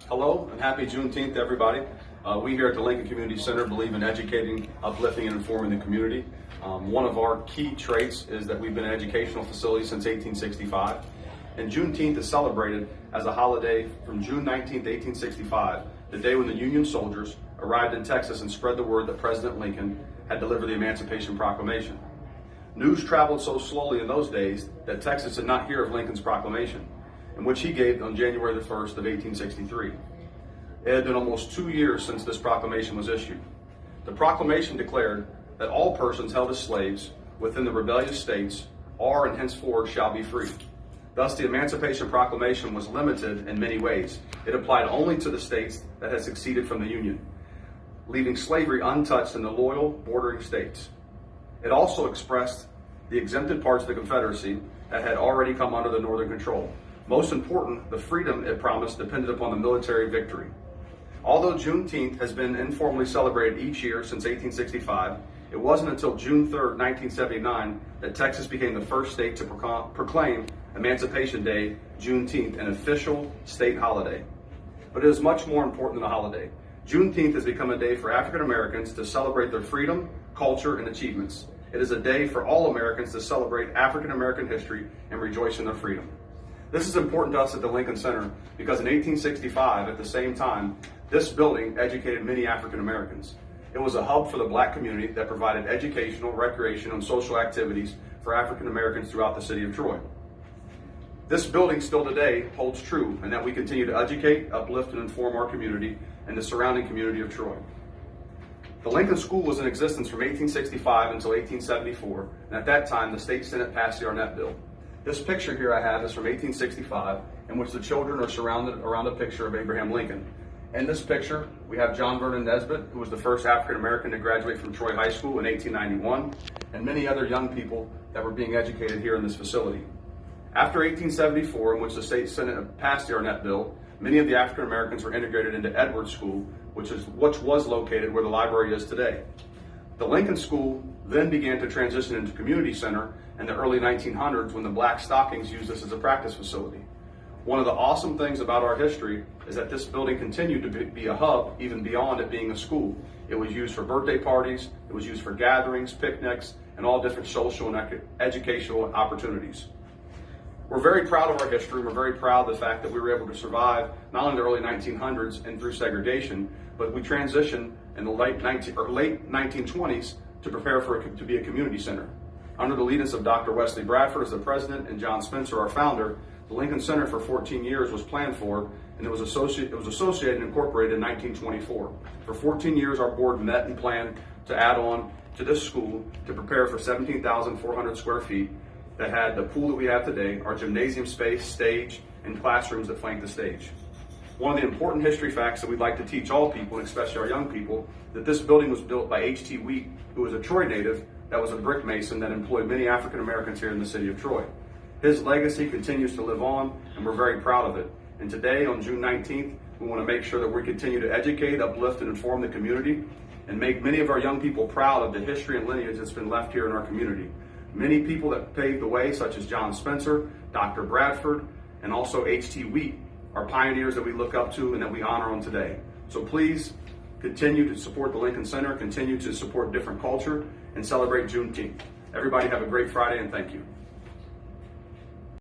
Hello and happy Juneteenth, everybody. We here at the Lincoln Community Center believe in educating, uplifting, and informing the community. One of our key traits is that we've been an educational facility since 1865. And Juneteenth is celebrated as a holiday from June 19th, 1865, the day when the Union soldiers arrived in Texas and spread the word that President Lincoln had delivered the Emancipation Proclamation. News traveled so slowly in those days that Texas did not hear of Lincoln's proclamation, in which he gave on January the 1st of 1863. It had been almost 2 years since this proclamation was issued. The proclamation declared that all persons held as slaves within the rebellious states are and henceforth shall be free. Thus, the Emancipation Proclamation was limited in many ways. It applied only to the states that had seceded from the Union, leaving slavery untouched in the loyal bordering states. It also expressed the exempted parts of the Confederacy that had already come under the Northern control. Most important, the freedom it promised depended upon the military victory. Although Juneteenth has been informally celebrated each year since 1865, it wasn't until June 3rd, 1979, that Texas became the first state to proclaim Emancipation Day, Juneteenth, an official state holiday. But it is much more important than a holiday. Juneteenth has become a day for African Americans to celebrate their freedom, culture, and achievements. It is a day for all Americans to celebrate African American history and rejoice in their freedom. This is important to us at the Lincoln Center because in 1865, at the same time, this building educated many African Americans. It was a hub for the black community that provided educational, recreational, and social activities for African Americans throughout the city of Troy. This building still today holds true in that we continue to educate, uplift, and inform our community and the surrounding community of Troy. The Lincoln School was in existence from 1865 until 1874, and at that time the State Senate passed the Arnett Bill. This picture here I have is from 1865, in which the children are surrounded around a picture of Abraham Lincoln. In this picture, we have John Vernon Nesbitt, who was the first African American to graduate from Troy High School in 1891, and many other young people that were being educated here in this facility. After 1874, in which the State Senate passed the Arnett Bill, many of the African Americans were integrated into Edwards School, which was located where the library is today. The Lincoln School then began to transition into community center in the early 1900s when the Black Stockings used this as a practice facility. One of the awesome things about our history is that this building continued to be a hub even beyond it being a school. It was used for birthday parties, it was used for gatherings, picnics, and all different social and educational opportunities. We're very proud of our history. We're very proud of the fact that we were able to survive not only the early 1900s and through segregation, but we transitioned in the late 1920s to prepare to be a community center. Under the leadership of Dr. Wesley Bradford as the president and John Spencer, our founder, the Lincoln Center for 14 years was planned for, and it was associated and incorporated in 1924. For 14 years, our board met and planned to add on to this school to prepare for 17,400 square feet that had the pool that we have today, our gymnasium space, stage, and classrooms that flank the stage. One of the important history facts that we'd like to teach all people, and especially our young people, that this building was built by H.T. Wheat, who was a Troy native that was a brick mason that employed many African Americans here in the city of Troy. His legacy continues to live on, and we're very proud of it. And today, on June 19th, we want to make sure that we continue to educate, uplift, and inform the community, and make many of our young people proud of the history and lineage that's been left here in our community. Many people that paved the way, such as John Spencer, Dr. Bradford, and also H.T. Wheat, are pioneers that we look up to and that we honor on today. So please continue to support the Lincoln Center, continue to support different culture, and celebrate Juneteenth. Everybody have a great Friday, and thank you.